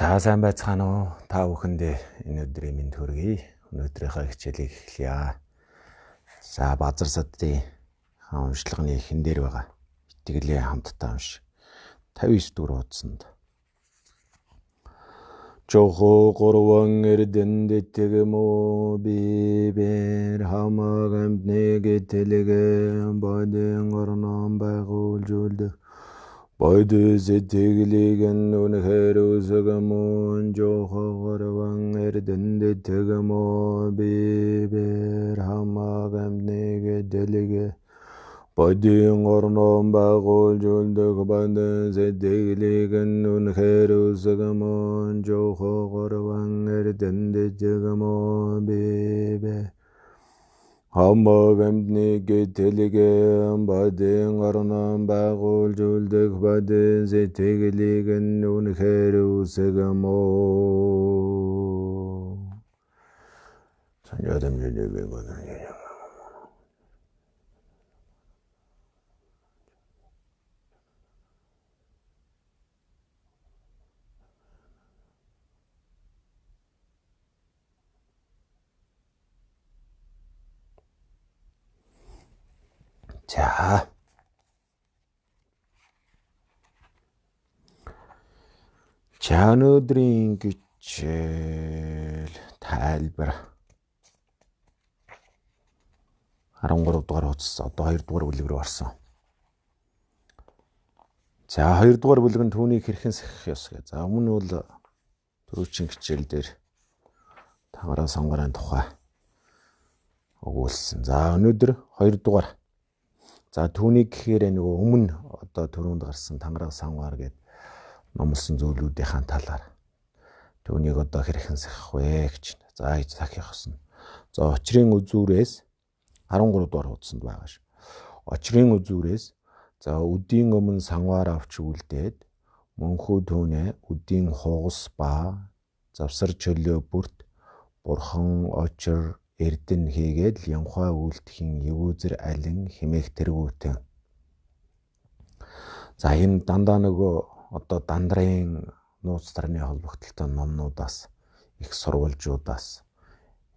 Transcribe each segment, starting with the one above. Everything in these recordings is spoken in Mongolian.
За сайн байцгаана уу? Та бүхэндээ энэ өдрийн мэнд хүргэе. Өнөөдрийнхөө хичээлийг эхлэе. За Базар садын уншлагын эхэн дээр байгаа. Итгэлээ хамтдаа унш. 59 дугаар хуудсанд. Жохо горван эрдэнд тэгмо бибер хамаг амтнэг тэлэг бодын горном байгуулжулд Бойд сэтгэлийг үнэхээр үсгэмөн жохогорван эрдэнд тэгмо бибер хамаг амтнэг тэлэг бодын горном байгуулжулдаг бодын сэтгэлийг үнэхээр үсгэмөн жохогорван эрдэнд тэгмо бибер хамаг амтнэг тэлэг бодын горном байгуулжулдаг бодын сэтгэлийг үнэхээр үсгэмөө. санжаадамжэлэг бодон. За өнөөдрийн гişэл тайлбар 13 дугаар хуудас одоо 2 дугаар бүлэг рүү орсон. За 2 дугаар бүлэг нь түүнийг хэрхэн сахих ёс гэ. За өмнө нь бол түрүүчийн хичээл дээр тагараа сонгорын тухай өгүүлсэн. За өнөөдөр 2 дугаар. За түүнийг гэхээр нөгөө өмнө одоо түрүүнд гарсан тангараг сонгоор гэдэг номлосон зүйлүүдийн талаар түүнийг одоо хэрхэн сахих вэ гэж. За сахих ёс нь. За очрын үзүүрээс 13 дугаар хуудсанд байгаа ш. Очрын үзүүрээс за өдийн өмнө сангаар авч үлдээд мөнхөө түүнээ өдийн хугас ба завсар чөлөө бүрт бурхан очир эрдэн хийгээд янхаа үйлдэхийн евүүзэр алин химээх тэргүүтэн. За энэ дандаа нөгөө одоо дандрын нууц тарны холбогдлолтой номнуудаас их сурвалжуудаас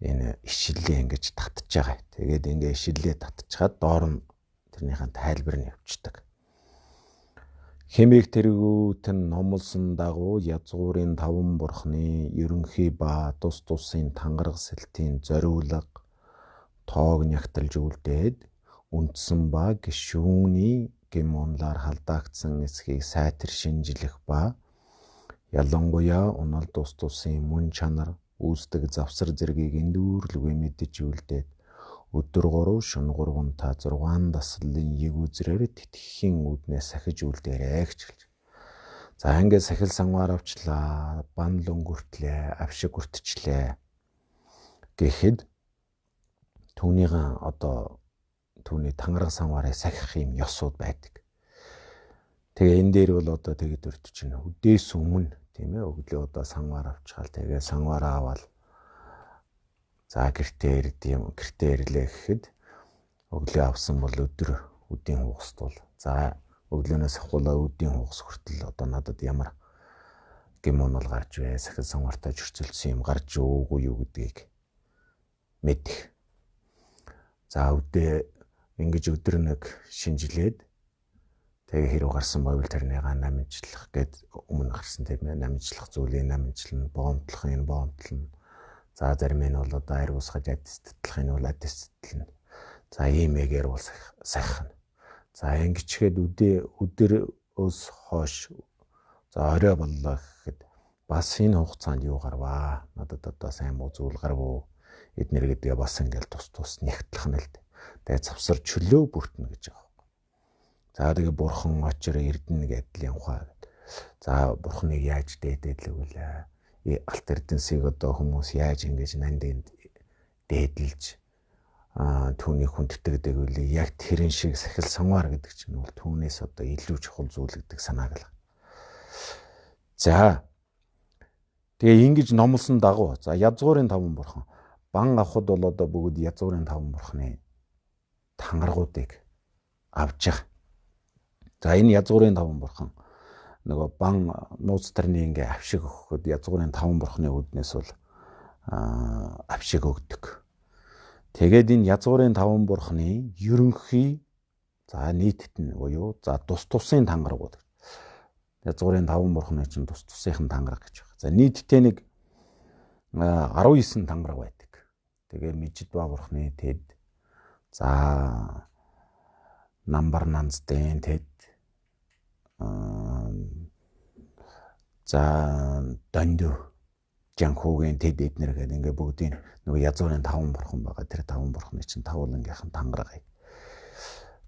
энэ ишиллээ ингэж татж байгаа. Тэгээд ингээ ишиллээ татчихад доор нь тэрнийхэн тайлбар нь явчихдаг. Химээх тэргүүтэн номлосон дагуу язгуурын 5 бурхны ерөнхий ба тус тусын тангараг сэлтийн зориулга тоог нягтлж үлдээд үндсэн ба гишүүний гэм онлоор халдаагдсан эсхийг сайтар шинжлэх ба ялангуяа унал тус тусын мөн чанар үүсдэг завсар зэргийг эндүүрлгүй мэдэж үлдээд өдөр 3 шөнө 3 та 6 даслын евүүзрээр тэтгэхийн үүднээс сахиж үлдээрэй гэж хэлж. За ингээд сахил сангаар авчлаа, банл өнгөртлээ, авшиг хүртчлээ гэхэд түүнийхэн одоо түүний тангараг сангаараа сахих юм ёсууд байдаг. Тэгээ энэ дээр бол одоо тэгэд өртөж чинь өдөөс өмнө тийм ээ өглөө одоо сангаар авчихал тэгээ сангаараа аваад за гэртээ ирлээ гэхэд өглөө авсан бол өдөр өдийн хугаст бол за өглөөнөөс ахуулаа өдийн хугас хүртэл одоо надад ямар гэм онол гарч вэ? Сахил сангаартай зөрчилдсөн юм гарч өөгүй юу гэдгийг мэдэх. За өдөө ингэж өдөр нэг шинжилээд тэгээ хэрэг гарсан байвал тэрнийгаа намжлах гэд өмнө гарсан тийм ээ намжлах зүйлийг намжлна, боомтлох юм боомтлно. За зарим нь бол одоо ари усгаж адисттлах нь бол адистлна. За иймээгээр бол сахих. За ингэчгээд өдөрөөс хойш за орой боллоо гэхэд бас энэ хугацаанд юу гарваа? Надад одоо сайн муу зүйл гарвуу. Эднэр гэдгээ бас ингээл тус нягтлах нь л дээ. Тэгээ завсар чөлөө бүртнэ гэж байгаа. За тэгээ бурхан очир эрдэнэ гэдэл янхаа. За бурханыг яаж дээдэлэг вэ? Алт эрдэнсийг одоо хүмүүс яаж ингэж нандинд дээдэлж түүний хүндэтгдэг үл яг тэрэн шиг сахил сангаар гэдэг чинь бол түүнээс одоо илүү чухал зүйл гэдэг санааг л. За тэгээ ингэж номлосон дагуу за язгуурын 5 бурхан бан авахд бол одоо бүгд язгуурын 5 бурхны тангарагуудыг авж байгаа. За энэ язгуурын 5 бурхан нөгөө бан нууц тарны ингээ авшиг өгөхөд язгуурын 5 бурхны үүднээс бол авшиг өгдөг. Тэгээд энэ язгуурын 5 бурхны ерөнхий за нийтэд нь буюу за тус тусын тангараг. Язгуурын 5 бурхны чинь тус тусынхан тангараг гэж байна. За нийтдээ нэг 19 тангараг байдаг. Тэгээ Мижидва бурхны тэд за Намбар Нанздын тэд за Данду Жанхуугийн тэд эднэр гэдэг ингээ бүгдийн нөгөө язгуурын 5 бурхан байгаа. Тэр 5 бурхны чинь тавуулангийнхан тангарагыг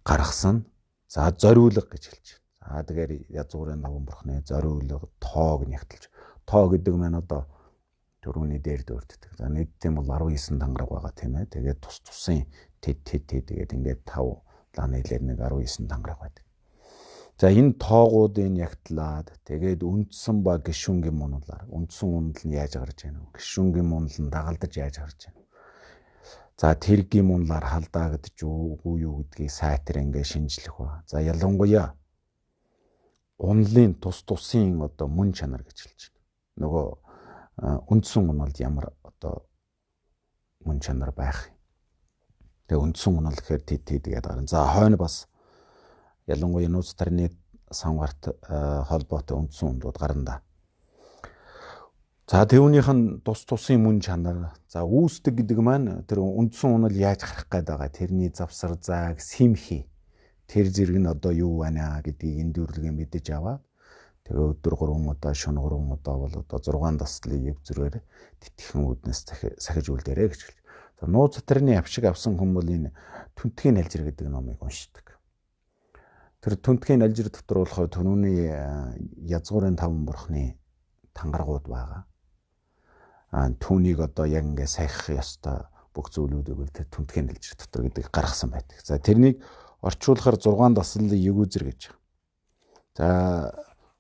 гаргасан. За зориулга гэж хэлж байна. За тэгэхээр язгуурын 5 бурхны зориулга тоог нягтлж. Тоо гэдэг нь одоо түрүүний дээр дөрддөг. За нийтдээ бол 19 тангараг байгаа тийм ээ. Тэгээд тус тусын тэд тэгээд ингээд 5 ланилэр нэг 19 тангараг байдаг. За энэ тоогуудыг ягтлаад тэгээд үндсэн ба гишүүнгийн муналаар үндсэн унал нь яаж гарч ийнэ вэ? Гишүүнгийн мунал нь дагалдаж яаж гарч ийнэ? За тэргийн муналар халдаагдж үгүй юу гэдгийг сайтар ингээ шинжлэх ба. За ялангуяа унлын тус тусын одоо мөн чанар гэж хэлж байна. Нөгөө үндсэн уналд ямар одоо мөн чанар байх. Тэгээ үндсэн унал гэхээр тэгээд гарна. За хойно бас ялангуяа нууц тарны самгарт холбоотой үндсэн ундууд гарна да. За түүнийх нь тус тусын мөн чанар. За үүсдэг гэдэг маань тэр үндсэн унал яаж гарах гээд байгаа. Тэрний завсар зааг, симхи. Тэр зэрэг нь одоо юу байна гэдгийг энэ дүрлэгээ мэдэж аваад тэгээ өдөр 3 удаа, шөнө 3 удаа бол одоо 6 таслын яг зүрээр тэтгэхэн үүднээс сахиж үлдээрэй гэж хэлж. За нууц тарны авшиг авсан хүн бол энэ Түнтгийн алжир гэдэг номыг уншдаг. Тэр Түнтгийн алжир дотор болохоор түрүүний язгуурын 5 бурхны тангарагууд байгаа. Түүнийг одоо яг ингээ сахих ёстой бүх зүйлүүдийг бол тэр Түнтгийн алжир дотор гэдэг гаргасан байдаг. За тэрнийг орчуулахаар 6 таслын егүүзэр гэж. За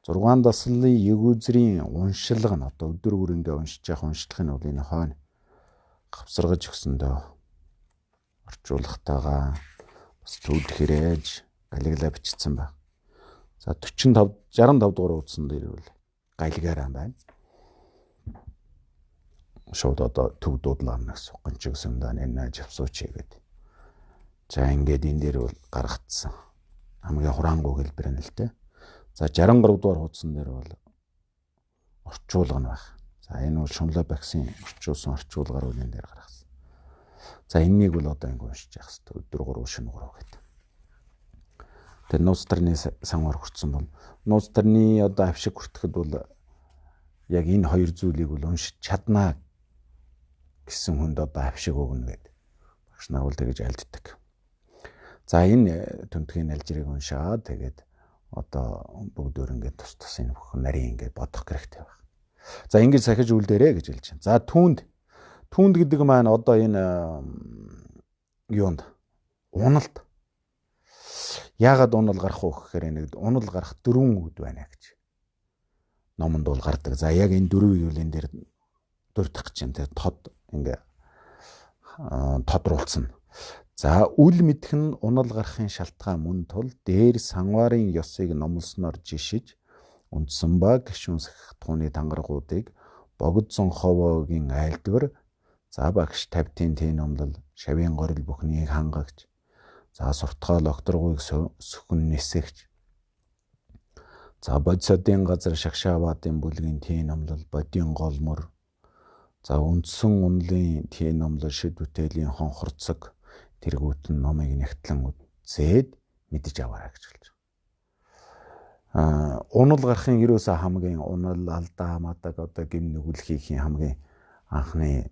6 таслын егүүзрийн уншилга нь одоо өдөр бүр ингээ уншиж явах уншлах нь бол энэ хойно гавсаргаж өгсөндөө орчуулгатайгаа бас төвд хэрэж галиглаа бичсэн байна. За 65 дугаар утсан дээр бол галигаараа байна. Шууд одоо төв дуудлаарна гэсэн гонч гэсэн даа энэ жавсууч гэдэг. За ингээд энэ дээр бол гаргацсан. Хамгийн хураангуй хэлбэр нь л дээ. За 63 дугаар хуудсан дээр бол орчуулга нь байна. За энэ бол Шунлаа багсын орчуулсан орчуулгаар үйл энэ дээр гаргасан. За энэнийг бол одоо ингэ уншиж явах хэрэгтэй. Өдөр 3 шөнө 3 гэдэг. Тэр нууц тарны сангаар хүрсэн бол нууц тарны одоо авшиг хүртэхэд бол яг энэ хоёр зүйлийг бол уншиж чаднаа гэсэн хүнд одоо авшиг өгнө гэдэг. Багш нар бол тэгж альддаг. За энэ Түнтгийн алжирыг уншаад тэгээд одоо бүгдөө ингээд тус тусын бүх нарийн ингээд бодох хэрэгтэй байна. За ингэж сахиж үлдээрэй гэж хэлж байна. За түүнд гэдэг маань одоо энэ юунд уналд яагаад унал гарах вэ гэхээр нэг унал гарах 4 үд байна гэж номонд бол гардаг. За яг энэ 4 үеийн дээр дурдах гэж байна. Тод ингээ тодруулсан. За үл мэдэх нь унал гарахын шалтгаан мөн тул дээр санварын ёсыг номлосноор жишиж үндсэн ба гишүүн сахих тууны тангарагуудыг богд зонховогийн айлдвар за багш 50-ийн тэн номлол шавийн горил бүхнийг хангагч за суртгаал окторгуйг сүхэн нисэгч за бодисодын газар шагшаабатын бүлгийн тэн номлол бодийн голмор за үндсэн унлын тэн номлол шид бүтээлийн хонхорцог тэргүүтэн номыг нягтлан үзээд мэдэж аваарай гэж хэлж байна. Унал гарахын ерөөсөө хамгийн унал алдаа мадаг одоо гим нүгэл хийхийн хамгийн анхны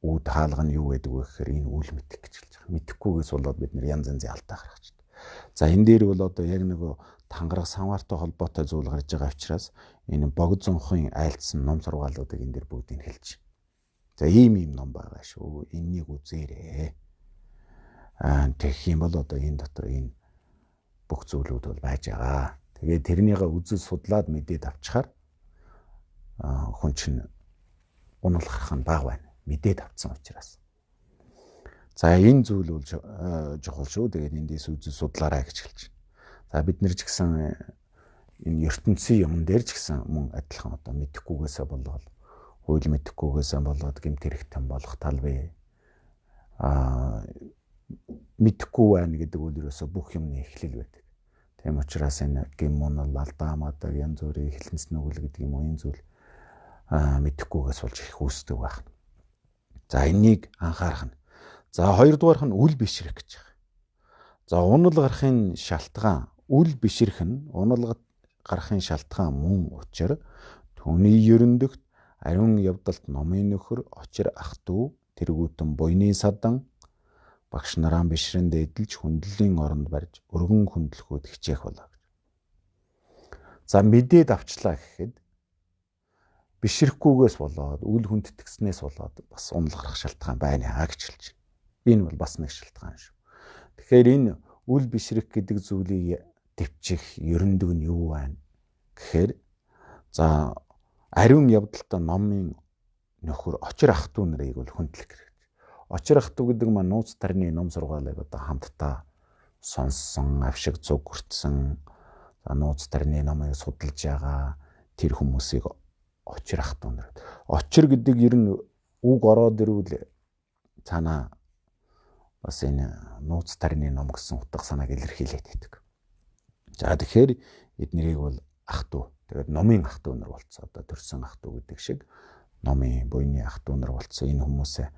үд хаалга нь юу гэдэг вэ гэхээр энэ үл мэдэх гэж хэлж байгаа. Мэдэхгүйгээс болоод бид нэр янз янзын алдаа гаргаж байна. За энэ дээр бол одоо яг нөгөө тангараг самвартай холбоотой зүйл гарч байгаа учраас энэ богд зонхын айлдсан ном сургаалуудыг энэ дээр бүгдийг хэлж байна. За ийм ном байгаа шүү. Энэнийг үзээрэй. Тэгэх юм бол одоо энэ дотор энэ бүх зүйлүүд бол байж байгаа. Тэгээд тэрнийгээ үзэл судлаад мэдээд авчихаар хүн чинь унал гарах нь бага байна. Мэдээд авцсан учраас. За энэ зүйл бол чухал шүү. Тэгээд эндээс үзэл судлаарай гэж хэлж байна. За бид нэр ч гэсэн энэ ертөнцийн юм дээр ч гэсэн мөн адилхан одоо мэдэхгүйгээсээ болоод хууль мэдэхгүйгээсээ болоод гэмт хэрэгтэн болох тал бий. Мэдэхгүй байна гэдэг үл ерөөсө бүх юмны эхлэл байдаг. Тийм учраас энэ гим монол алдаа мадаг янз бүрийн эхлэнс нүгэл гэдэг юм уу энэ зүйл мэдэхгүйгээс болж их үүсдэг байна. За энийг анхаарах нь. За хоёрдугаарх нь үл бишрэх гэж байгаа. За унал гарахын шалтгаан үл бишрэх нь унал гарахын шалтгаан мөн учир түүний ерөндөгт ариун явдалт номын нөхөр очир ах トゥ тэргүүтэн буйны садан багш нараа бишрэнд эдэлж хүндлэлийн оронд барьж өргөн хүндлэхүүд хичээх болоо гэж. За мэдээд авчлаа гэхэд бишрэхгүйгээс болоод үл хүндэтгснээс болоод бас унал гарах шалтгаан байна гэж хэлж байна. Энэ бол бас нэг шалтгаан шүү. Тэгэхээр энэ үл бишрэх гэдэг зүйлийг дэвчих ерөндөг нь юу байна гэхээр за ариун явдалтай номын нөхөр очир ах トゥ нарыг бол хүндлэх хэрэгтэй. Очир ах トゥ гэдэг маань нууц тарны ном сургаалыг одоо хамтдаа сонссон, авшиг зүг хүртсэн, за нууц тарны номыг судалж байгаа тэр хүмүүсийг очир ах トゥ нар. Очир гэдэг ер нь үг ороод ирвэл цаана бас энэ нууц тарны ном гэсэн утга санааг илэрхийлээд байдаг. За тэгэхээр эднэрийг бол ах トゥ. Тэгээд номын ах トゥ нар болцсон. Одоо төрсөн ах トゥ гэдэг шиг номын буйны ах トゥ нар болцсон. Энэ хүмүүсээ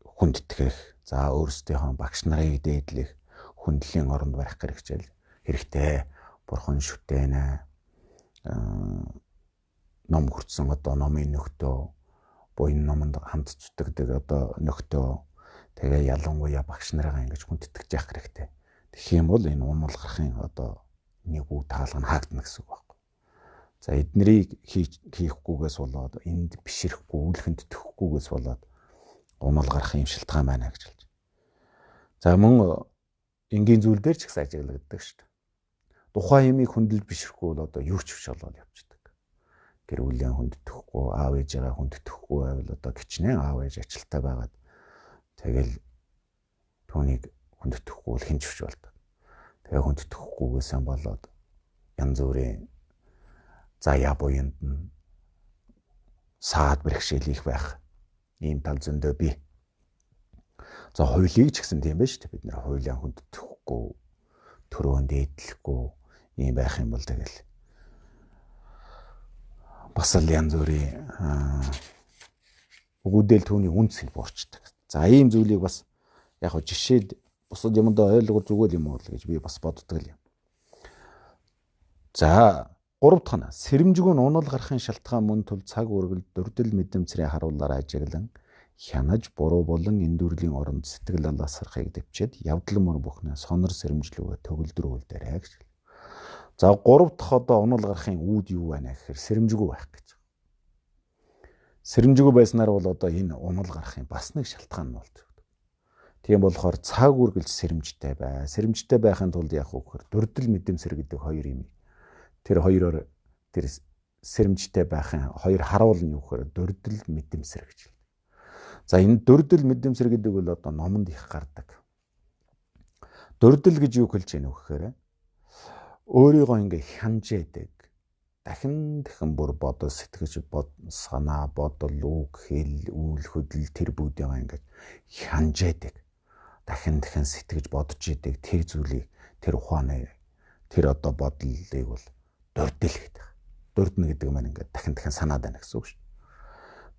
хүндэтгэх, за өөрсдийнхөө багш нарыг дээдлэх, хүндлийн оронд барих хэрэгтэй. Бурхан шүтэнэ. Ном хүртсэн одоо номын нөхдөө, буйн номонд хамт зүтгэдэг одоо нөхдөө, тэгээ ялангуяа багш нараа ингэж хүндэтгэж явах хэрэгтэй. Тэгэх юм бол энэ унал гарахын одоо нэг үе таалга нь хаагдана гэсэн үг байна. За эднэрийг хийхгүйгээс болоод энд бишрэхгүй, үл хүндэтгэхгүйгээс болоод унал гарах юм шалтгаан байна гэж хэлж. За мөн энгийн зүйл дээр ч их ажиглагддаг шүү дээ. Тухайн юмыг хүндэл бишрэхгүй бол одоо юу ч биш болоод явчихдаг. Гэр бүлийн хүндэтгэхгүй, аав ээжээ хүндэтгэхгүй байвал одоо гिचнээ аав ээж ажилтаа байгаад тэгэл түүнийг хүндэтгэхгүй бол хинч биш болдог. Тэгээ хүндэтгэхгүйгээс болоод янз бүрийн заяа буянд нь саад бэрхшээл их байх ийм тал зөндөө бий. За хуулийг ч гэсэн тийм байж шүү дээ. Бид нэр хуулиа хүндэтгэхгүй, төрөөнд дээдлэхгүй ийм байх юм бол тэгэл бас л янз бүрийн өгөөдөл түүний үнцийг буурчдаг. За ийм зүйлийг бас яг хөө жишээд бусад юмд ойлгож өгөөл юм уу гэж би бас боддог юм. За 3 дахь нь сэрэмжгүй унал гарахын шалтгаан мөн тул цаг үргэлж дурдл мэдэмцрийн харуулаар ажиглан хянаж буруу болон эндүрлийн оронд сэтгэл алаасрахыг дэвчээд явдал мөр бүхнээ сонор сэрэмжлүүгээ төгөлдрүүлдээрэй гэж. За 3 дахь одоо унал гарахын үүд юу байна гэхээр сэрэмжгүй байх гэж. Сэрэмжгүй байснаар бол одоо энэ унал гарахын бас нэг шалтгаан нь болж байна. Тийм болохоор цаг үргэлж сэрэмжтэй бай. Сэрэмжтэй байхын тулд яг үгээр дурдл мэдэмсэр гэдэг хоёр юм. Тэр хоёроор тэр сэрэмжтэй байхын хоёр харуул нь юу гэхээр дурдл мэдэмсэр гэж. За энэ дурдл мэдэмсэр гэдэг бол одоо номонд их гардаг. Дурдл гэж юу хэлж яах вэ гэхээр өөрийгөө ингээ хянжээдэг. Дахин бүр бодол сэтгэж санаа бодол үг хэл үйл хөдлөл тэр бүдийгаа ингээ хянжээдэг. Дахин сэтгэж бодож идэг тэр зүйлийг тэр ухааны тэр одоо бодлыг бол дурдл гэдэг. Дурдна гэдэг маань ингээ дахин санаад байна гэсэн үг шүү.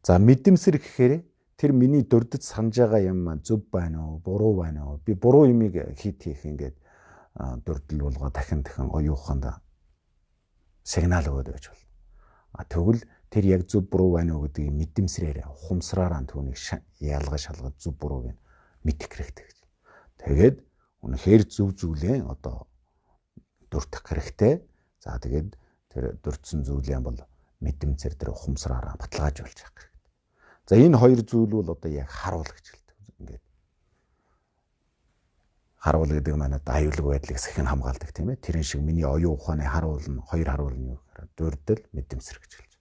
За мэдэмсэр гэхээр тэр миний дурдж санаж байгаа юм зөв байна уу, буруу байна уу? Би буруу юмыг хийх ингээд дурдл болгоо дахин оюуханд сигнал өгöd байж болно. Тэгвэл тэр яг зөв буруу байна уу гэдгийг мэдэмсрээр ухамсараар түүнийг ялгаж шалгаж зөв бурууг нь мэдэх хэрэгтэй гэж. Тэгээд үнэхээр зөв зүйлээ одоо дуртах хэрэгтэй. За тэгээд тэр дурдсан зүйлээ бол мэдэмцэр тэр ухамсараар баталгааж болж явах хэрэгтэй. За энэ хоёр зүйл бол одоо яг харуул гэж хэлдэг. Ингээд харуул гэдэг маань аюулгүй байдлыг сэхэн хамгаалдаг тийм ээ. Тэрэн шиг миний оюун ухааны харуул нь хоёр харуул нь юу гэхээр дурдл мэдэмсэр гэж хэлж.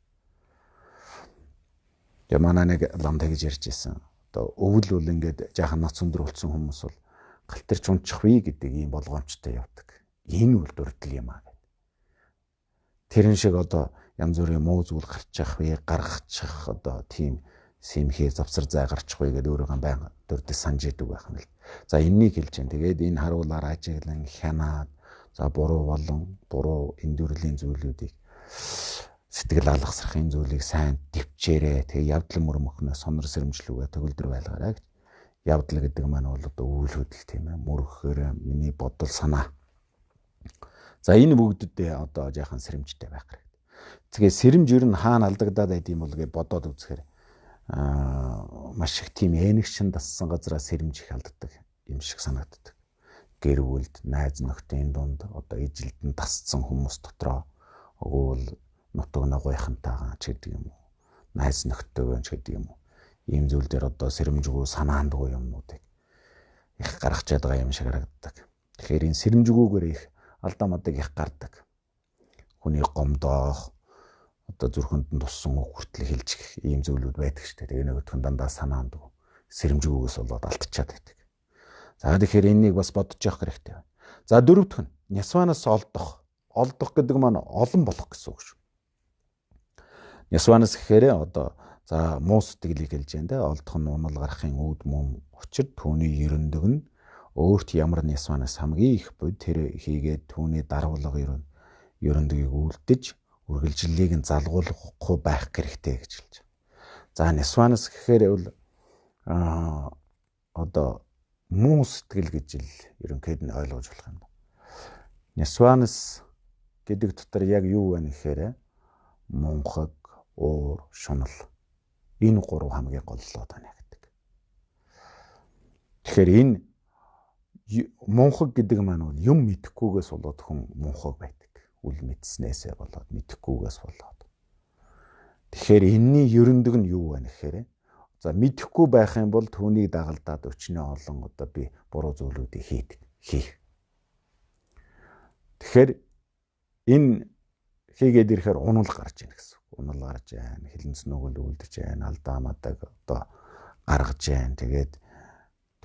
Тэгээ манай нэг ламтай гэж ярьж ирсэн. Одоо өвөл бол ингээд жаахан нац өндөр болсон хүмүүс бол галтэрч унчих вэ гэдэг ийм болгоомжтой явдаг. Энэ үл дурдл юм аа. Тэрэн шиг одоо янз бүрийн муу зүйл гарчих вэ, гаргачих одоо тийм сэмхээ завсар зай гарчихгүй гэдэг өөрөөгөө байнга дурдж санаж идэг байх юм л. За энэнийг хэлж जैन. Тэгээд энэ харуулаар ажиглан хянаад за буруу эндүрлийн зүйлүүдийг сэтгэл алгасрахын зүйлийг сайн төвчээрээ тэгээ явдал мөрмөхнөө сонор сэрэмжлүүгээ төгөлдөр байлгаарай гэж. Явдал гэдэг маань бол одоо үйл хөдлөл тийм ээ. Мөрөхөөр миний бодол санаа. За энэ бүгдэд одоо жаахан сэрэмжтэй байх хэрэгтэй. Тэгээ сэрэмж ер нь хаана алдагдаад байд юм бол гэж бодоод үзэхээр маш их тийм энэгшин дассан газараа сэрэмж их алддаг юм шиг санагддаг. Гэр бүлд, найз нөхдийн дунд одоо ижилдэн тасцсан хүмүүс дотроо өгөөл нутаг ногоохонтойгоо ч гэдэг юм уу. Найз нөхдөйгөө ч гэдэг юм уу. Ийм зүйл дээр одоо сэрэмжгүй санаандгүй юмнуудыг их гаргачаад байгаа юм шиг харагддаг. Тэгэхээр энэ сэрэмжгүйгээр их алдаа мадаг их гардаг. Хүний гомдоох одоо зүрхэнд нь туссан үг хүртэл хэлчих ийм зүйлүүд байдаг шүү дээ. Тэгээ нөгөөдхөн дандаа санаандгүй сэрэмжгүйгээс болоод алдчихад байдаг. За тэгэхээр энийг бас бодож явах хэрэгтэй байна. За дөрөвдөх нь нясванаас олдох. Олдох гэдэг маань олон болох гэсэн үг шүү. Нясванаас гэхээр одоо за муу сэтгэлийг хэлж байна. Олдох нь унал гарахын үүд мөн учир түүний ерөндөг нь өөрт ямар нясванаас хамгийн их бод тэр хийгээд түүний дарвалга ерөндөгийг үлдэж үргэлжлэлийг нь залгуулахгүй байх хэрэгтэй гэж хэлж байна. За нясванаас гэхээр бол одоо муу сэтгэл гэж л ерөнхийд нь ойлгож болох юм. Нясванаас гэдэг дотор яг юу вэ гэхээр мунхаг, уур, шунал. Энэ гурав хамгийн голлоо тань гэдэг. Тэгэхээр энэ мунхаг гэдэг маань бол юм мэдэхгүйгээс болоод хүн мунхаг байдаг. Үл мэдснээсээ болоод мэдэхгүйгээс болоод. Тэгэхээр энэний ерөндөг нь юу вэ гэхээр за мэдэхгүй байх юм бол түүнийг дагалдаад өчнөө олон одоо би буруу зүйлүүдийг хийх. Тэгэхээр энэ хийгээд ирэхээр унал гарч ийн гэсэн. Унал гарч яана, хилэнц нүгэл үлдэж яана, алдаа мадаг одоо гаргаж яана. Тэгээд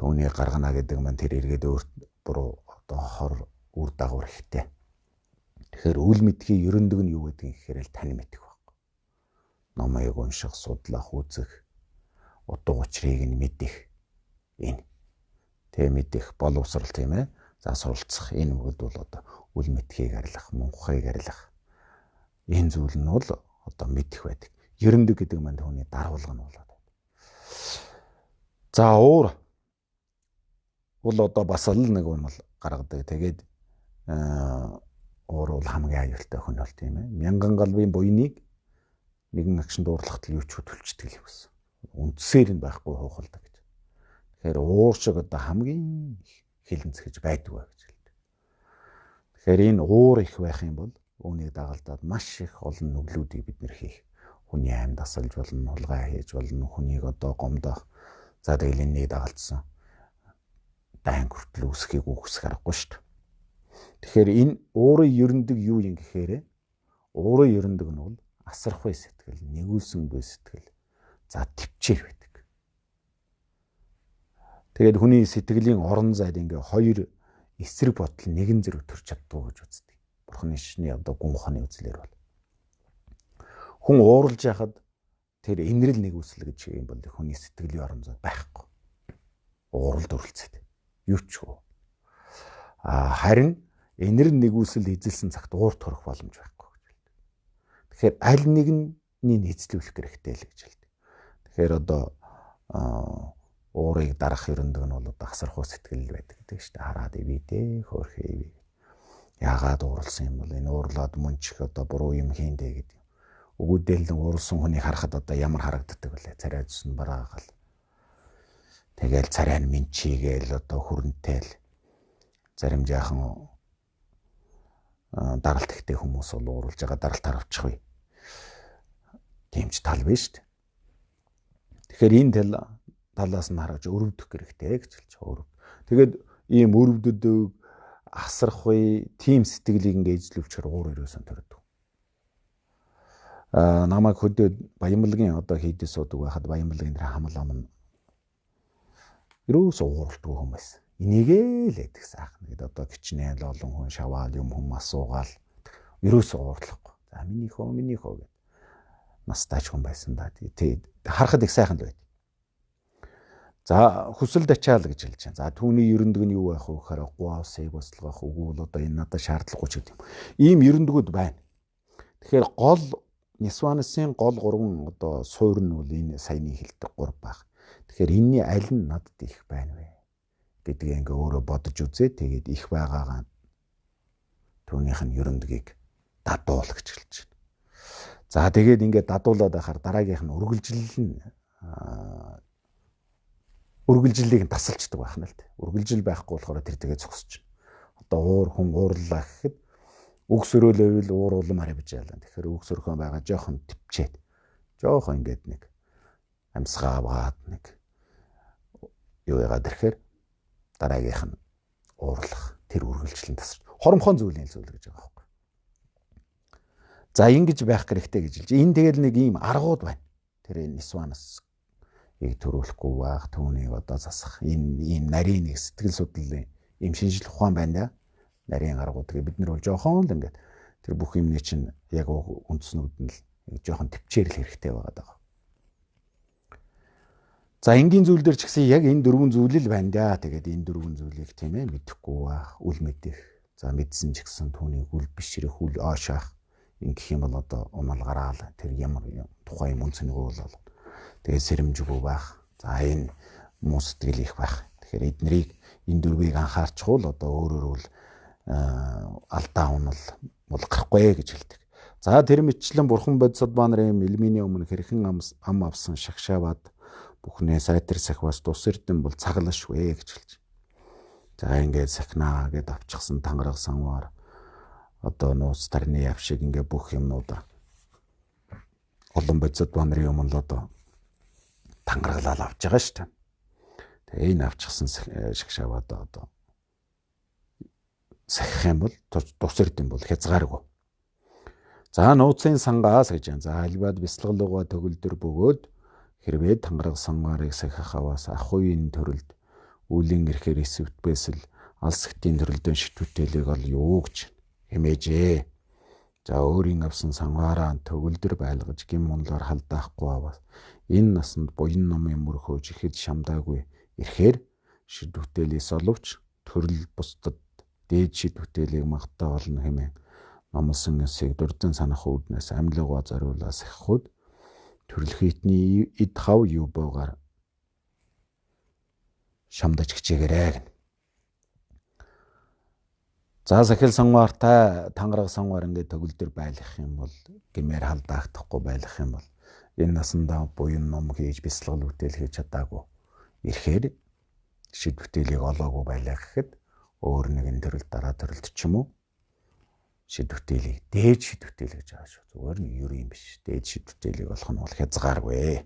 түүнийг гаргана гэдэг маань тэр эргээд өөрт буруу одоо хор үр дагавар ихтэй. Тэгэхээр үл мэдхийн ерөндөг нь юу гэдэг гэхээр л тань мэдэх байхгүй. Номыг унших, судлах, үзэх, утга учирыг нь мэдэх. Энэ тэг мэдэх боловсрал тийм ээ. За суралцах энэ бүгд бол одоо үл мэдхийг арилгах, мунхыг арилгах. Энэ зүйл нь бол одоо мэдэх байдаг. Ерөндөг гэдэг маань түүний дарвалга нь болоод байна. За уур бол одоо бас л нэг унал гаргадаг. Тэгээд уур бол хамгийн аюултай хүн бол тийм ээ. Мянган галбын буйныг нэгэн агшин дуурлахад юу ч хөдөлчдөг юм гэсэн. Үндсээр нь байхгүй хуухалдаг гэж. Тэгэхээр уур шиг одоо хамгийн хилэнцгэж байдаг гэж хэлдэг. Тэгэхээр энэ уур их байх юм бол үүнийг дагалдаад маш их олон нүглүүдийг бид нэр хийх. Хүний аймд асалж болно, хулгай хийж болно, хүнийг одоо гомдоох. За тэгэл энэнийг дагалдсан. Дайн хүртэл үсхийг үхсэх аргагүй шүү дээ. Тэгэхээр энэ уурын ерөндөг юу юм гэхээр уурын ерөндөг нь бол асархуй сэтгэл, нэгүүлсэнгүй сэтгэл. За төвчээр байдаг. Тэгээд хүний сэтгэлийн орон зайд ингээ хоёр эсрэг бодол нэгэн зэрэг төрж чаддгүй гэж үздэг. Бурхны шишний одоо гүн ухааны үзлэр бол хүн ууралж яхад тэр инрэл нэгүсэл гэж юм бол хүний сэтгэлийн орон зай байхгүй. Ууралд өрөлцөд. Юу ч хөө. Харин инрэл нэгүсэл эзэлсэн цагт уур төрөх боломж байхгүй гэж хэлдэг. Тэгэхээр аль нэгнийг эзлүүлэх хэрэгтэй л гэж хэлдэг. Тэгэхээр одоо уурыг дарах ерөндөг нь бол одоо хасархуу сэтгэл байдаг гэдэг шүү дээ. Хараад ивэ дээ, хөөрхөө ивэ. Яагаад ууралсан юм бол энэ уурлаад мөнчих одоо буруу юм хийндэ гэдэг. Өгөөдөл нэг ууралсан хүнийг харахад одоо ямар харагддаг вэ? Царай зүс нь бараагаал. Тэгэл царай нь минчигээл одоо хүрэнтэл зарим жаахан даралт ихтэй хүмүүс бол ууралж байгаа даралтаар авчихвээ. Тэмч тал биш шүү дээ. Тэгэхээр энэ талаас нь харагч өрөвдөх хэрэгтэй гэж хэлж байгаа. Тэгээд ийм өрөвдөдөг асархуй тим сэтгэлийг ингээ эзлүүлчихэр уур өрөөсөн төрдөг. Намайг хөдөөд Баянбалгийн одоо хийдэ суудаг байхад Баянбалгийн дээр хамал амн ерөөсөө ууралдгүй хүмүүс. Энийгээ л эдэх сайхан. ингээд одоо кичнээл олон хүн шаваал юм хүм асуугаал ерөөсөө уурлахгүй. За минийх үү гэд настайч хүн байсан да. Тэгээд харахад их сайхан л байд. За хүсэлд ачаал гэж хэлж байна. За түүний ерөндөг нь юу байх вэ гэхээр гуавсыг бослогох үгүй бол одоо энэ надад шаардлагагүй ч гэдэг юм. Ийм ерөндөгүүд байна. Тэгэхээр гол Нисванысын гол 3 одоо суур нь бол энэ саяны хэлдэг 3 баг. Тэгэхээр энэний аль нь надад их байна вэ гэдгээ ингээ өөрөө бодож үзээ. Тэгээд их байгаагаа түүнийх нь ерөндгийг дадуул гэж хэлж байна. За тэгээд ингээ дадуулаад байхаар дараагийнх нь үргэлжлэлийг нь тасалчдаг байх нь л дээ. Үргэлжил байхгүй болохоор тэр тэгээ зогсож байна. Одоо хүн уурлаа гэхэд үгс өрөөлөөл уур улам харибж яалаа. Тэгэхээр үгс өрхөн байгаа жоохон төвчээд жоохон ингээд нэг амьсгаа аваад нэг юу яагаад ирэхээр дараагийнх нь уурлах тэр үргэлжлэн тасарч хоромхон зүйлийн зүйл гэж байгаа байхгүй. За ингэж байх хэрэгтэй гэж хэлж. Энэ тэгэл нэг ийм аргууд байна. Тэр Нисванас төрүүлэхгүй байх, түүнийг одоо засах ийм нарийн нэг сэтгэл судлалын ийм шинжлэх ухаан байна да. Нарийн аргуудыг бид нар бол жоохон л ингээд тэр бүх юмний чинь яг үндснүүд нь л жоохон төвчээрл хэрэгтэй байгаа даа. За энгийн зүйл дээр ч гэсэн яг энэ 4 зүйл л байна да. Тэгээд энэ 4 зүйлийг тийм ээ мэдэхгүй байх, үл мэдэх. За мэдсэн ч гэсэн түүнийг үл бишрэх, үл оошаах ингэх юм бол одоо унал гараал тэр ямар тухайн юм үнцнийг бол тэгээд сэрэмжгүй байх. За энэ муу сэтгэл их байх. Тэгэхээр эднэрийг энэ 4-ийг анхаарчихвол одоо өөрөөр бол алдаа унал бол гарахгүй гэж хэлдэг. За тэр мэтчлэн бурхан бодисод ба нарын элминий өмнө хэрхэн ам авсан шагшааваад бүхнээ сайтар сахвас тус эрдэн бол цаглашгүй гэж хэлж. За ингээд сахнаа гэд авчихсан тангараг санваар одоо нууц тарны яв шиг ингээд бүх юмнуудаа олон бодисод ба нарын өмнө л одоо тангараглал авч байгаа шүү дээ. Тэгээ энэ авчихсан шагшааваад одоо сахих юм бол тус эрдэн бол хязгааргүй. За нууцын сангаас гэж байна. За альбад бяцлаглууга төгөлдөр бөгөөд хэрвээ тангараг сангарыг сахих аваас ахуйн төрөлд үлийн ирэхээр эсвэт бэсэл алс хтийн төрөлдөө шитвүтэлэг ол юу гэж хэмээжээ. За өөрийн авсан сангаараа төгөлдөр байлгаж гин мунлаар халдаахгүй аваас энэ насанд буян номын мөрхөөж ихэд шамдаагүй ирэхээр шитвүтэлээс оловч төрөл бусдад дээд шитвүтэлийг магтаа болно хэмээн номлосон эсийг дурдан санах үүднээс амьлууга зориулаа сахихуд төрөл хийтний эд хав юу бooгаар шамдаж хичээгээрэй гэнэ. За сахил санваартай тангараг санваар ингээд төгөлдөр байлгах юм бол гэмээр халдаагдахгүй байлгах юм бол энэ насандаа буян ном хийж бяцлал үтэл хийж чадаагүй ирэхээр шитвүтэлийг олоогүй байлаа гэхэд өөр нэгэн төрөл дараа төрөлд ч юм уу шитвүтэлийг дээд шитвүтэл гэж байгаа шүү. Зүгээр нь юу юм биш. Дээд шитвүтэлийг олох нь бол хязгааргүй.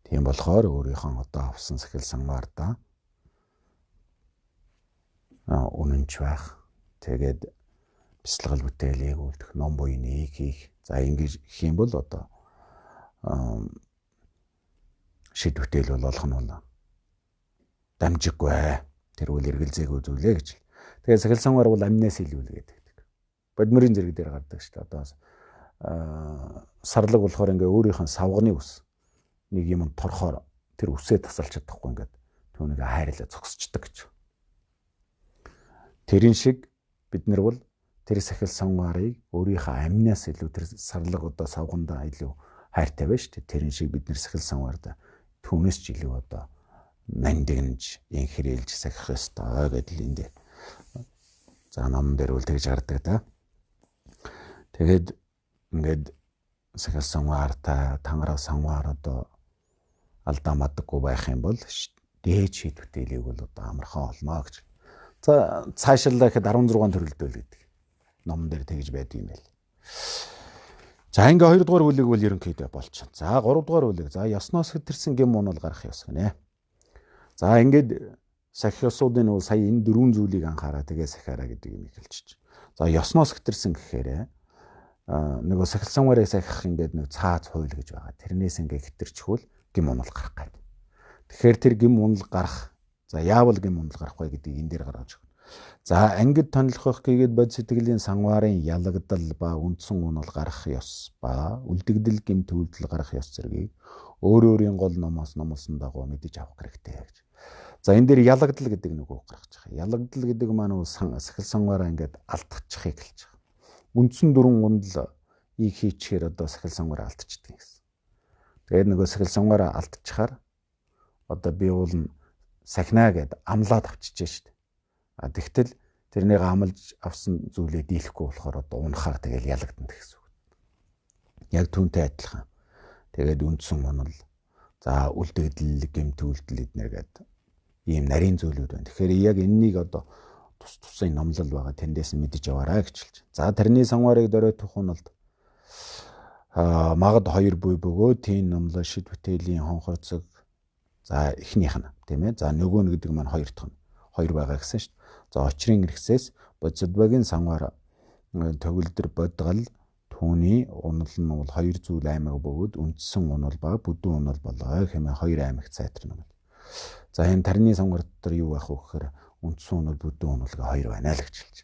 Тийм болохоор өөрийнхөө одоо авсан сахил санваардаа үнэнч байх. Тэгээд бяцлал бүтээлийг үлдэх, ном буйныг хийх. За ингэж хийх юм бол одоо шитвүтэл бол олох нь бол дамжиггүй. Тэр үл эргэлзээг үзүүлээ гэж. Тэгээд сахил санваар бол амнаас илүүлгээд гэдэг. Бодмөрийн зэрэг дээр гардаг шүү дээ. Одоо сарлаг болохоор ингээ өөрийнх нь савганы ус нэг юм торхоор тэр үсээ тасалж чадахгүй ингээд түүнийг хайрлаа зогсчдаг гэж. Тэрэн шиг бид нар бол тэр сахил санваарыг өөрийнхөө амнаас илүү тэр сарлаг одоо савгандаа илүү хайртай байна шүү дээ. Тэрэн шиг бид нар сахил санваарда түүнээс ч илүү одоо нандинж инхрээлж сахих ёстой гэдэл энэ. За ном дээр үл тэгж гардаг да. Тэгээд ингээд сахил санваартай тангараг санваар одоо алдаа мадаггүй байх юм бол дээд шитвүтэлийг бол одоо амархан олно гэж. За цаашаалаа гэхэд 16 төрөлдөө л гэдэг. Ном дээр тэгж байдаг юм байл. За ингээ 2 дугаар үлэг бол ерөнхийдөө болчихно. За 3 дугаар үлэг. За ёсноос хэтэрсэн гин муунал гарах ёс гинэ. За ингээд сахих ёсуудын бол сая энэ 4 зүйлийг анхаараа тэгээ сахиараа гэдэг юм хэлчихэж. За ёсноос хэтэрсэн гэхээр нөгөө сахил санваарыг сахих ингээд нэг цааз хууль гэж байгаа. Тэрнээс ингээ хэтэрчихвэл гин муунал гарах гэдэг. Тэгэхээр тэр гин муунал гарах. За яавал гин муунал гарах вэ гэдгийг энэ дээр гаргаж өгнө. За ангид тонлох гэгээд бод сэтгэлийн санварын ялагдал ба үндсэн унал гарах ёс ба үлдэгдэл гэмт үйлдэл гарах ёс зэргийг өөрийн гол номоос номлосон дагуу мэдэж авах хэрэгтэй гэж. За энэ дээр ялагдал гэдэг нэг үг гаргаж байгаа. Ялагдал гэдэг маань сахил санваараа ингээд алдчихыг хэлж байгаа. Үндсэн дөрвөн унал хийчихээр одоо сахил санваараа алдчихдаг гэсэн. Тэгээд нөгөө сахил санваараа алдчихаар одоо би уул сахинаа гэд амлаад авчижээ шүү дээ. Тэгтэл тэрнийг амлж авсан зүйлээ дийлэхгүй болохоор одоо унахаар тэгэл ялагдана гэсэн үг. Яг түүнтэй адилхан. Тэгээд үндсэн унал, за үлдэгдэл, гэмт үйлдэл эднэргээд ийм нарийн зүйлүүд байна. Тэгэхээр яг энэнийг одоо тус тусын номлол байгаа тэндээс нь мэдэж аваарай гэж хэлж. За тэрний санваарыг дөрөөх хуналд магад 2 буй бөгөө тийм номлол шид бүтээлийн хонхорцог. За эхнийх нь тийм ээ. За нөгөө нь гэдэг маань 2 дахь нь 2 байгаа гэсэн шүү дээ. За очрын хэрэгсээс бодсодбагийн санваар төгөлдөр бодгал түүний унал нь бол 2 зүйл аймаг бөгөөд үндсэн унал ба бүдүүн унал болоо хэмээн 2 аймагт сайтарна. За энэ тарины санвар дотор юу байх вэ гэхээр үндсэн унал бүдүүн унал гэ 2 байна л гэж хэлж.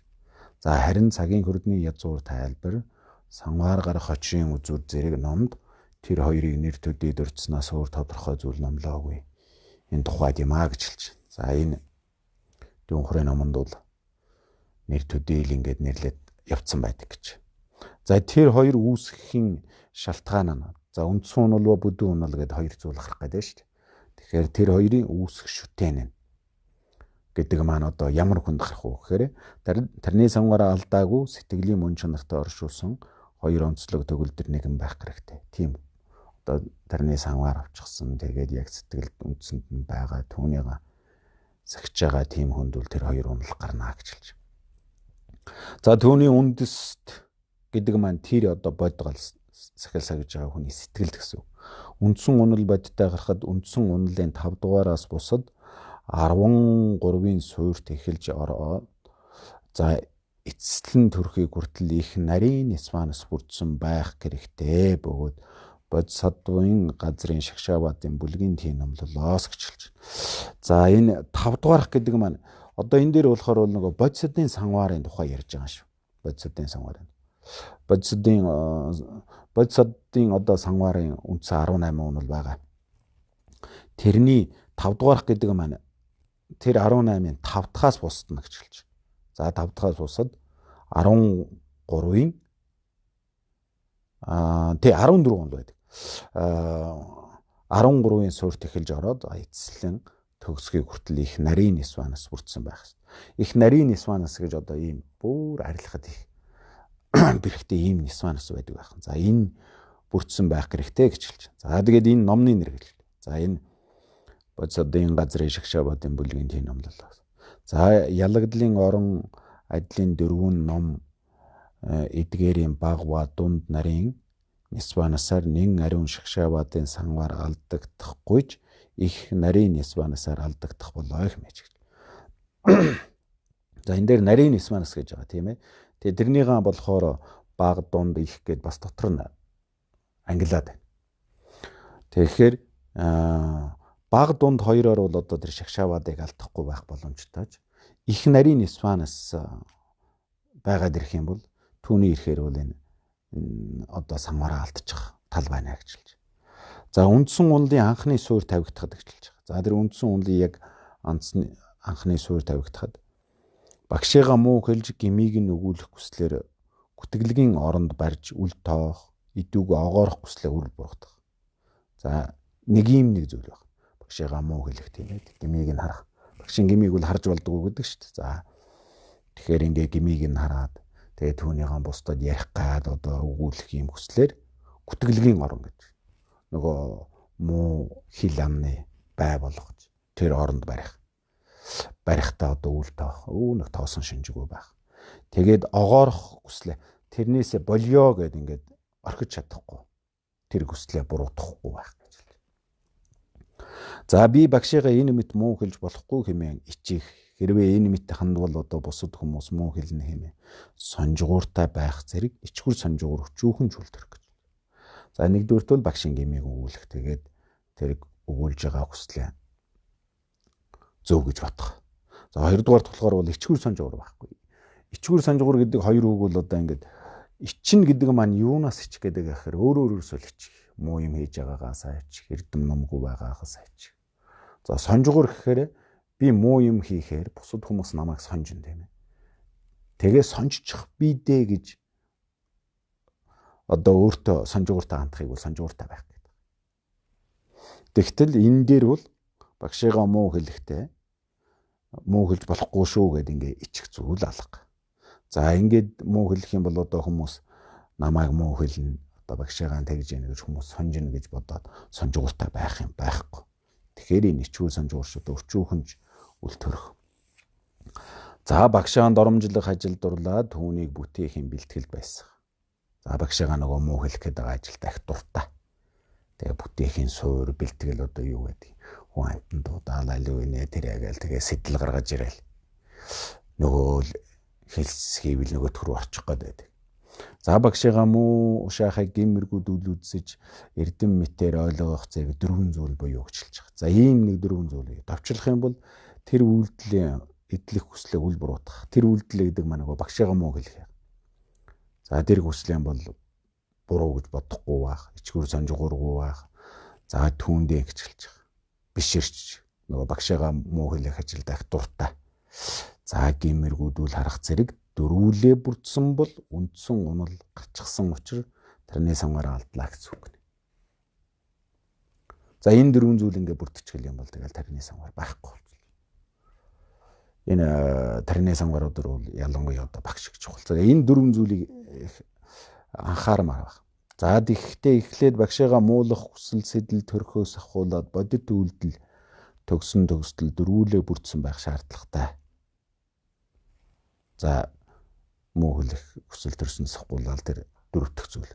За харин цагийн хөрдний язгуур тайлбар санваар гарах очрын үзүүр зэрэг номд тэр хоёрыг нэр төдий дурдсанаас өөр тодорхой зүйл номлоогүй. Энэ тухайд юм а гэж хэлж. За энэ Дүнхрийн номонд бол нэр төдийл ингээд нэрлээд явцсан байдаг гэж. За тэр хоёр үүсгэхийн шалтгаан нь за үндсэн унал ба бүдүүн унал гэдэг 2 зүйл гарах гэдэг шүү дээ. Тэгэхээр тэр хоёрын үүсэх шүтэн гэдэг маань одоо ямар хүнд гарах вэ гэхээр тарны санваараа алдаагүй сэтгэлийн мөн чанартай оршуулсан 2 онцлог төгөлдөр нэгэн байх хэрэгтэй. Тийм одоо тарны санваар авчихсан тэгээд яг сэтгэлд үндсэнд нь байгаа түүнийг сахиж байгаа тийм хүнд бол тэр 2 унал гарна гэж хэлж. За түүний үндэст гэдэг маань тэр одоо бодгол сахил сагж байгаа хүний сэтгэлд гэсэн. Үндсэн унал бодтой гарахад үндсэн уналын 5 дугаараас бусад 13-ийн суурьт эхэлж ороод за эцэслэн төрхийг хүртэл их нарийн нисванас бүрдсэн байх хэрэгтэй бөгөөд бодсодвын газрын шагшаабатын бүлгийн тийм номлолоос гэж хэлж. За энэ 5 дугаарх гэдэг маань одоо энэ дээр болохоор бол нөгөө бодсодын санваарын тухай ярьж байгаа шүү. Бодсодын санваарын. Бодсодын одоо санваарын үндсэн 18 унал байгаа. Тэрний 5 дугаарх гэдэг маань тэр 18-ын 5 дахаас бусдна гэж хэлж. За 5 дахаас бусад 13-ийн тий 14 унал байдаг. 13-ийн суурьт эхэлж ороод эцэслэн төгсгийг хүртэл их нарийн нисванас бүрдсэн байх. Их нарийн нисванас гэж одоо ийм бүр арилахад их бэрхтээ ийм нисванас байдаг байх. За энэ бүрдсэн байх хэрэгтэй гэж хэлж. За тэгээд энэ номны нэр гэл. За энэ бодсодын газрын шагшаабатын бүлгийн тийм номлол. За ялагдлын орон ажлын 4 ном эдгээрийн баг ба дунд нарийн нисванасаар нэн ариун шагшаабатын санваар алдагдахгүйч их нарийн нисванасаар алдагдах болоо хэмээж. За энэ дээр нарийн нисванас гэж байгаа тийм ээ. Тэгээ тэрнийгаа болохоор баг дунд их гэд бас дотор нь ангилаад байна. Тэгэхээр баг дунд хоёроор бол одоо тэр шагшаабадыг алдахгүй байх боломжтой. Их нарийн нисванас байгаад ирэх юм бол түүний ирэхээр бол энэ одоо санваараа алдчих тал байна гэж хэлж. За үндсэн унлын анхны суурь тавигдахад гэж хэлж байгаа. За тэр үндсэн унлын яг анхны суурь тавигдахад багшигаа муу хэлж гмийг нь өгүүлэх хүслээр гүтгэлгийн оронд барьж үл тоох, идүүг огоорох хүслээ үр бургадах. За нэг зүйл байна. Багшигаа муу хэлэх тийм ээ. Гмийг нь харах. Багшийн гмийг бол харж болдгоо гэдэг шүү дээ. За тэгэхээр ингээ гмийг нь хараад тэгээ түүнийгаа бусдад ярих гад одоо өгүүлэх юм хүслээр гүтгэлгийн орон гэж. Нөгөө муу хил амны бай болгож тэр оронд барих. Барихтаа одоо үл тоох. Нэг тоосон шинжгүй байх. Тэгээд огоорох хүслээ тэрнээсээ болио гэд ингээд орхиж чадахгүй. Тэр хүслээ буруутгахгүй байх гэж. За би багшигаа энэ мэт муу хэлж болохгүй хэмээн ичих. Хэрвээ энэ мэт хандвал одоо бусад хүмүүс муу хэлнэ хэмээн сонжгууртай байх зэрэг ичгүр сонжгуур өчүүхэн зүйлдэх гэж. За нэгдүгээрт бол багшийн гмийг өгүүлэх. Тэгээд тэр өгүүлж байгаа хүслээ зөв гэж бодох. За хоёрдугаарт болохоор бол ичгүр сонжуур байхгүй. Ичгүр сонжуур гэдэг хоёр үг бол одоо ингээд ичин гэдэг маань юунаас ичих гэдэг гэхээр өөрөөсөө л ичих. Муу юм хийж байгаагаас ичих, эрдэм номгүй байгаагаас ичих. За сонжуур гэхээр би муу юм хийхээр бусад хүмүүс намайг сонжин тийм ээ. Тэгээ сонжчих би дээ гэж одоо өөртөө сонжууртай хандахыг бол сонжууртай байх гэдэг. Тэгтэл энэ дээр бол багшигаа муу хэлэхдээ муу хэлж болохгүй шүү гэдээ ингээ ичих зүйл алга. За ингээд муу хэлэх юм бол одоо хүмүүс намайг муу хэлнэ. Одоо багшигаа тэгж яана гэж хүмүүс сонжино гэж бодоод сонжууртай байх юм байхгүй. Тэгэхээр энэ ичгүүл сонжуур шүү дээ өчүүхэнж үл төрөх. За багшаан доромжлох ажилд дурлаад түүнийг бүтээхийн бэлтгэлд байсан. За багшаага нөгөө муу хэлэх гэдэг ажилд их дуртай. Тэгээ бүтээхийн суур бэлтгэл одоо юу гэдэг. Хүн амтан дуудаал алив инэ тэр ягаал тэгээ сэтэл гаргаж ирээл. Нөгөө хэлс хийвэл нөгөө төр орчих гээд байдаг. За багшаага муу ушаахыг гимэргүүд үзсэж эрдэм мэтээр ойлгох зэрэг дөрвөн зүйл буюу өгчилж байгаа. За ийм нэг дөрвөн зүйлийг давчлах юм бол тэр үйлдэлийн эдлэх хүслийг үл буруутгах. Тэр үйлдэл гэдэг маань нөгөө багшаага муу хэлэх. За тэр хүслийн бол буруу гэж бодохгүй байх, ичгүр сонжгуургүй байх. За түүндээ гिचгэлж байгаа. Биширч нөгөө багшаага муу хэлэх ажилд их дуртай. За гимэргүүдүүл харах зэрэг дөрвүүлээ бүрдсэн бол үндсэн унал гарчсан учраас тэрний самгаар алдлаа гэсэн үг. За энэ дөрвөн зүйл ингээ бүрдчихэл юм бол тэгэл тэрний самгаар байхгүй болж байна. Энэ тэрний самгаар өдөр бол ялангуяа одоо багш гэж чухал. За энэ дөрвөн зүйлийг анхаармаар байна. За тэгэхдээ эхлээд багшаага муулах хүсэл сэтэл төрхөөс ахуулаад бодит үйлдэл төгсөн төгсдөл дөрвүүлээ бүрдсэн байх шаардлагатай. За муу хэлэх хүсэл төрснөөс ахуулаад тэр дөрөвдөх зүйл.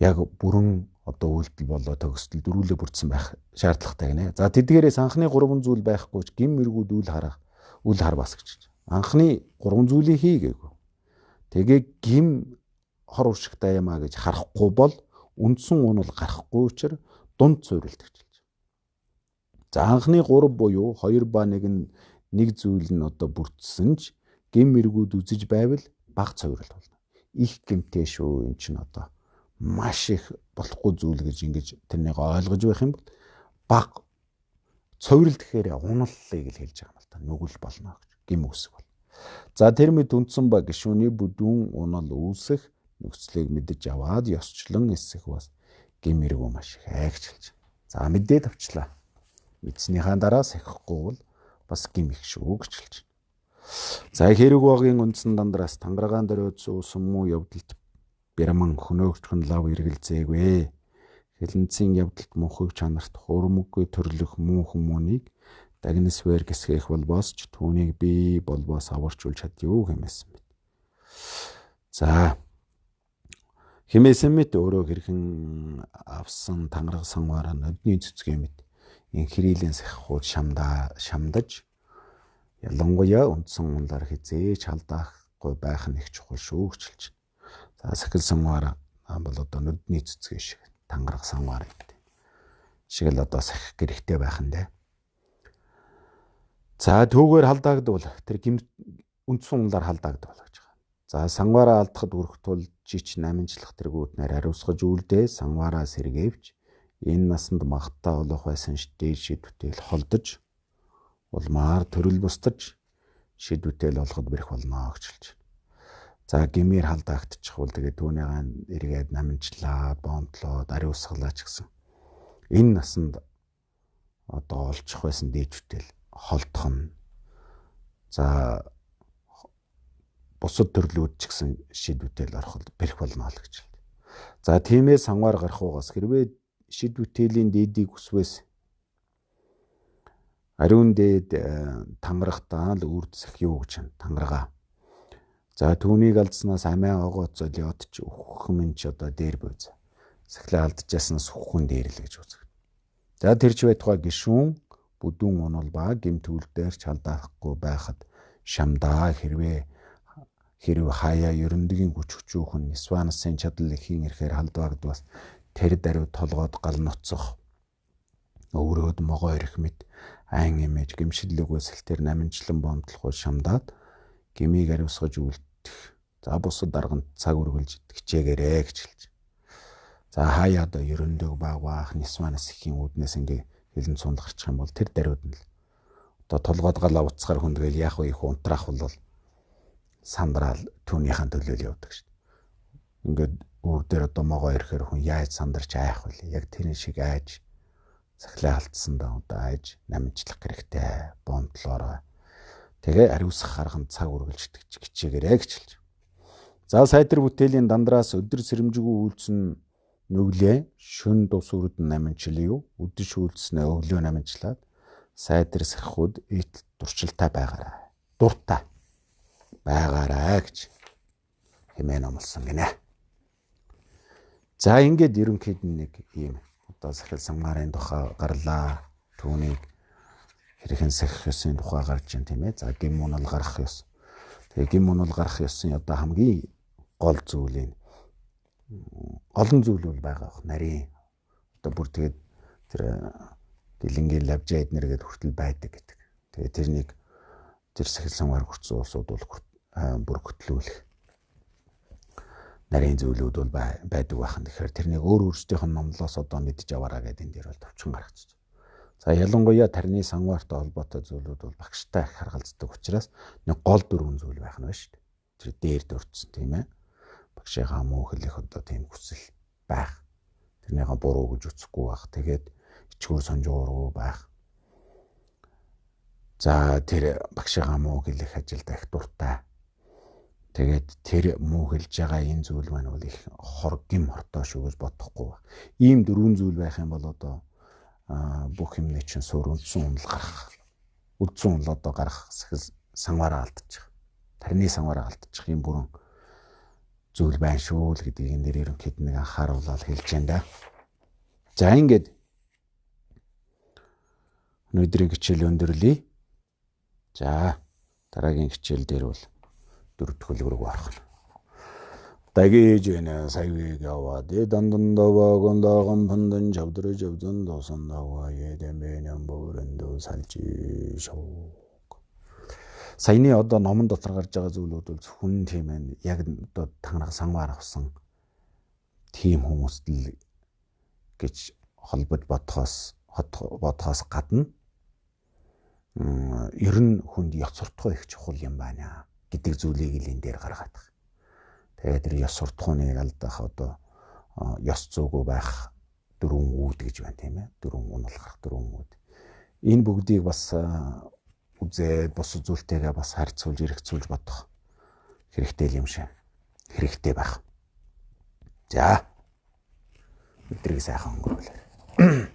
Яг бүрэн одоо үйлдэл болоо төгсдөл дөрвүүлээ бүрдсэн байх шаардлагатай гинэ. За тэдгээрээс анхны 3 зүйл байхгүй ч гим мэргүүд үл хар бас гэж. Анхны 3 зүйлийг хийгээгүй. Тэгээ гим хор уршигтай юм а гэж харахгүй бол үндсэн унал гарахгүй учраас дунд суурилт гэж. За анхны 3 буюу 2 ба 1 нь нэг зүйл нь одоо бүрдсэн ч гим мэргүүд үзэж байвал баг цоврол болно. Их гимтэй шүү эн чинь одоо маш их болохгүй зүйл гэж ингэж тэрнийг ойлгож байх юм бол баг цоврол гэхээр уналлыг л хэлж байгаа юм л та нүгэл болно гэж гим үсэг бол. За тэр мэд үндсэн ба гишүүний бүдүүн унал үүсэх нөхцөлийг мэдэж аваад ёсчлон эсэх бас гим мэргүү маш их айгчилж. За мэдээд авчлаа. Мэдснийхаа дараа сахихгүй бол бас гим их шүү гэж хэлж. За хэрэг багын үндсэн дандраас тангаргаан дөрөөдсөн сүмүү явдалт бэрмэн хөнөөгчхөн лав эргэлзээгүй. Хилэнцийн явдалт мөнхөг чанарт хуурмаггүй төрлөх муу хүмүүнийг дагнас вэр гэсгэх болбоосч түүнийг би болбоос аварчулж чадъя хэмээсэн мэт. За хэмээсэн мэт өөрөө хэрхэн авсан тангараг санваараа нодны цэцгээ мэт инхрийлэн сахихууд шамдаж ялангуяа үндсэн унлаар хизээж халдаахгүй байх нь их чухал шүү гэж хэлж. За сахил санваараа бол одоо нодны цэцгээ шиг тангараг санваар гэдэг. Шиг л одоо сахих гэрхтэй байх нь дээ. За түүгээр халдаагдвал тэр үндсэн унлаар халдаагдвал гэж байгаа. За санваараа алдахад хүрэх тул жич намжлах тэргүүтнээр хариуцгаж үлдээ санваараа сэргээвч энэ насанд магтаа олох байсан дээд шийдвэртэл холдож улмаар төрөл бустаж шийдвэртэл олоход бэрх болно гэж хэлж. За гимээр халдаагдчих бол тэгээ түүнийг эргээд намжлаа, бомтлоод ариусгалаа ч гэсэн энэ насанд одоо олчих байсан дээдвэртэл холдох нь. За бусад төрлүүд ч гэсэн шийдвэртэл ороход бэрх болно л гэж хэлдэг. За тиймээс санваар гарах угаас хэрвээ шийдвэртэлийн дээдийг хүсвээс ариун дээд тангарагтаа л үрдсэх юу гэж байна. Тангарага. За түүнийг алдснаас амиа огооцол ядч үххэн ч одоо дээр бууз. Сахилаа алдчихснаас үххэн дээр л гэж үзэг. За тэрч байтугай гишүүн бүдүүн унал ба гимт үлдээр ч халдаахгүй байхад шамдаа хэрвээ хаяа ерөндөгийн хүч хүчүүхэн Нисванасын чадал ихийн ирэхээр халдвагдвас тэр даруй толгойд гал ноцох өврөөд могоо ирэх мэт айн эмээж гимшиллэг үсэлтээр наминчлан бомдлох шамдаад гмийг ариусгаж үлдэх. За бусад дарганд цаг үргэлж хичээгээрэй гэж хэлж. За хаяа одоо ерөндөг багваах нисманас ихийн үүднээс ингээ хэлэн цунд гарчих юм бол тэр даруйд нь л одоо толгойд гал авцгаар хүндгээл яах вэ их унтраах бол сандраал түүнийхэн төлөөл явдаг шүү дээ. Ингээд өөр дээр одоо могоо ирэхээр хүн яаж сандарч айх вэ? Яг тэрэн шиг айж цахилаа алдсан да одоо айж намжлах хэрэгтэй бомдлоорой. Тэгээ ариусгах арганд цаг үргэлж хичээгээрэй гэж хэлж. За сайдэр бүтээлийн дандраас өдөр сэрэмжгүй үйлцэн нүглээ шүн дус үрдэн намжлаа юу? Өдөр шүүлснээ өглөө намжлаад сайдэр сахихуд ит дурчилтай байгаарай. Дуртай байгаарай гэж хэмээн амласан гинэ. За ингээд ерөнхийд нэг ийм одоо сахил самгаарын тухай гарлаа. Түүнийг хэрхэн сахих ёсны тухай гарч ин тийм ээ. За гим унал гарах ёс. Тэгээ гим унал гарах ёсны одоо хамгийн гол зүйл нь олон зүйл бол байгаа бох нарийн одоо бүр тэгээд тэр дэлэнгийн лавжаа эднэр гээд хүртэл байдаг гэдэг. Тэгээ тэрнийг тэр сахил самгаар хүрсэн улсууд бол бүр хөтлүүлэх нарийн зүйлүүд бол байдаг байхан. Тэгэхээр тэрнийг өөрсдийнх нь номлоос одоо мэдж аваараа гэдэг энэ дээр бол товчхон гаргачих. За ялангуяа тарны сангаартай холбоотой зүйлүүд бол багштай их харгалздаг учраас нэг гол дөрвөн зүйл байх нь байна шүү дээ. Тэр дээр дурдсан тийм ээ. Багшийнхаа муу хэлэх одоо тийм хүсэл байх. Тэрнийхээ буруу гэж үзэхгүй байх. Тэгээд ичгүүр сонжуургүй байх. За тэр багшийнхаа муу хэлэх ажилд их дуртай. Тэгээд тэр муу хэлж байгаа энэ зүйл маань бол их гим хортой шүүгээс бодохгүй байна. Ийм дөрвөн зүйл байх юм бол одоо бүх юмний чинь суур үндсэн унал гарах. Үндсэн унал одоо гарах сангаараа алдчих. Тарны сангаараа алдчих юм бүрэн зүйл байна шүү л гэдгийг энэ дээр ерөнхийд нэг анхааруулаад хэлж байна да. За ингээд өнөөдрийн хичээл өндөрлөе. За дараагийн хичээл дээр бол 4 дахь хөлбөрөг орох нь. Дагэж байна саяг яваад дандандава гондагон пандан чавдрж явзан досандава едэмэн бөөрэндөө салж шоо. Саяны одоо номон дотор гарч байгаа зүйлүүд бол зөвхөн тийм ээ. Яг одоо танараа сангаар авсан тийм хүмүүст л гэж холбож бодхоос гадна ер нь хүнд ёс суртахуй их чухал юм байна гэдэг зүйлийг л энэ дээр гаргаад байгаа. Тэгээд тэр ёс суртахууныг алдах одоо ёс зүйгүй байх дөрвөн үүд гэж байна тийм ээ. Дөрвөн унал гарах дөрвөн үүд. Энэ бүгдийг бас үзээд бос зүйлтэйгээ бас харьцуулж эргэцүүлж бодох хэрэгтэй юм шиг. Хэрэгтэй байх. За өдрийг сайхан өнгөрүүлээрэй.